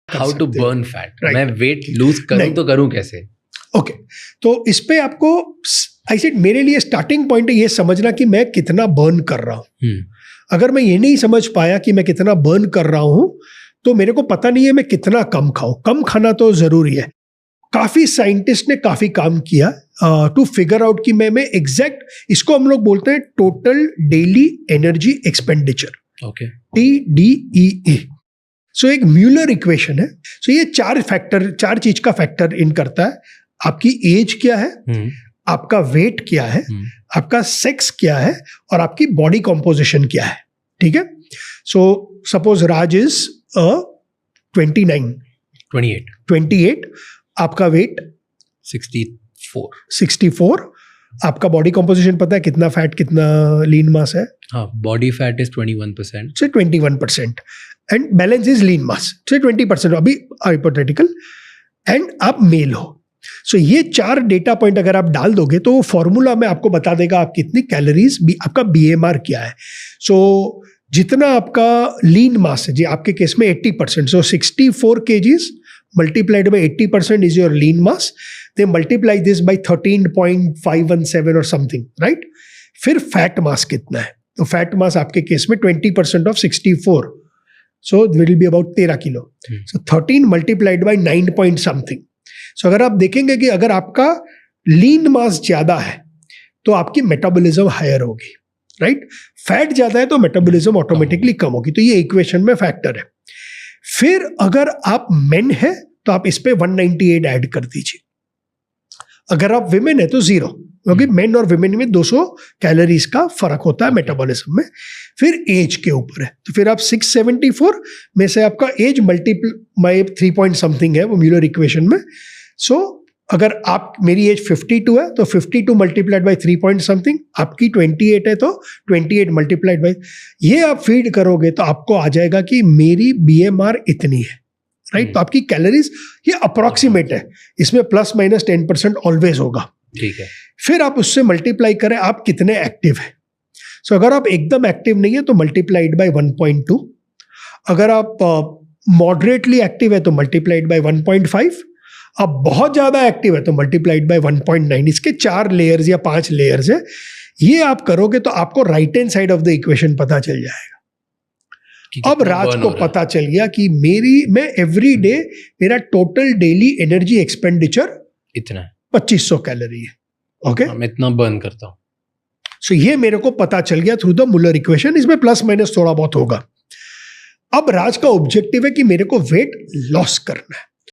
How to burn fat, Right. मैं weight lose करूं नहीं। तो करूं कैसे? ओके, तो इस पे आपको आई सेड मेरे लिए स्टार्टिंग पॉइंट है ये समझना कि मैं कितना बर्न कर रहा हूँ। अगर मैं ये नहीं समझ पाया कि मैं कितना बर्न कर रहा हूँ तो मेरे को पता नहीं है मैं कितना कम खाऊं। कम खाना तो जरूरी है। काफी साइंटिस्ट ने काफी काम किया टू फिगर आउट कि मैं एग्जैक्ट, इसको हम लोग बोलते हैं total daily energy expenditure, okay, TDEA। सो एक म्यूलर इक्वेशन है। सो ये चार चीज का फैक्टर इन करता है। आपकी एज क्या है, आपका वेट क्या है, आपका सेक्स क्या है और आपकी बॉडी कॉम्पोजिशन क्या है। ठीक है, सो सपोज राज इज 28, आपका वेट 64, आपका बॉडी कॉम्पोजिशन पता है कितना फैट कितना लीन मास है? हाँ, बॉडी फैट इज 21%, से 21% एंड बैलेंस इज लीन मास से 20%, अभी हाइपोथेटिकल, एंड आप मेल हो। सो ये 4 डेटा पॉइंट अगर आप डाल दोगे तो फॉर्मूला में आपको बता देगा आप कितनी कैलोरीज, आपका BMR क्या है। सो जितना आपका लीन मास है जी, आपके केस में 80%, सो 64 kgs multiplied by 80% is your lean mass. They multiply this by 13.517 or something, right? फिर फैट मास कितना है? तो फैट मास आपके केस में 20% of 64, so it will be about 13 kilo. So 13 multiplied by 9 point something. So अगर आप देखेंगे कि अगर आपका लीन मास ज्यादा है तो आपकी मेटाबॉलिज्म हायर होगी, राइट? फैट ज्यादा है तो मेटाबॉलिज्म ऑटोमेटिकली कम होगी। तो ये इक्वेशन में फैक्टर है। फिर अगर आप मेन है तो आप इस पे 198 ऐड कर दीजिए। अगर आप विमेन है तो 0, क्योंकि मेन और विमेन में 200 कैलोरीज का फर्क होता है मेटाबॉलिज्म में। फिर एज के ऊपर है तो फिर आप 674 में से आपका एज मल्टीप्लाई 3 पॉइंट समथिंग है वो म्यूलर इक्वेशन में। सो अगर आप, मेरी एज 52 है तो 52 मल्टीप्लाइड बाई 3 पॉइंट समथिंग, आपकी 28 है तो 28 मल्टीप्लाइड बाई, ये आप फीड करोगे तो आपको आ जाएगा कि मेरी BMR इतनी है, राइट? तो आपकी कैलोरीज ये अप्रोक्सीमेट है, इसमें ±10% ऑलवेज होगा। ठीक है। फिर आप उससे मल्टीप्लाई करें आप कितने एक्टिव है। सो अगर आप एकदम एक्टिव नहीं है तो मल्टीप्लाइड बाई 1.2, अगर आप मॉडरेटली एक्टिव है तो मल्टीप्लाइड बाई 1.5, अब बहुत ज्यादा एक्टिव है तो मल्टीप्लाइड बाय 1.9। इसके 4 लेयर्स या 5 लेयर्स है। ये आप करोगे तो आपको right hand side of the equation पता चल जाएगा। अब राज को पता चल गया कि मैं एवरी डे मेरा टोटल डेली एनर्जी एक्सपेंडिचर इतना है, 2500 कैलोरी है। ओके, मैं इतना बर्न करता हूँ। सो ये मेरे को पता चल गया थ्रू द मुलर इक्वेशन। इसमें प्लस माइनस थोड़ा बहुत होगा। अब राज का ऑब्जेक्टिव है कि मेरे को वेट लॉस करना है।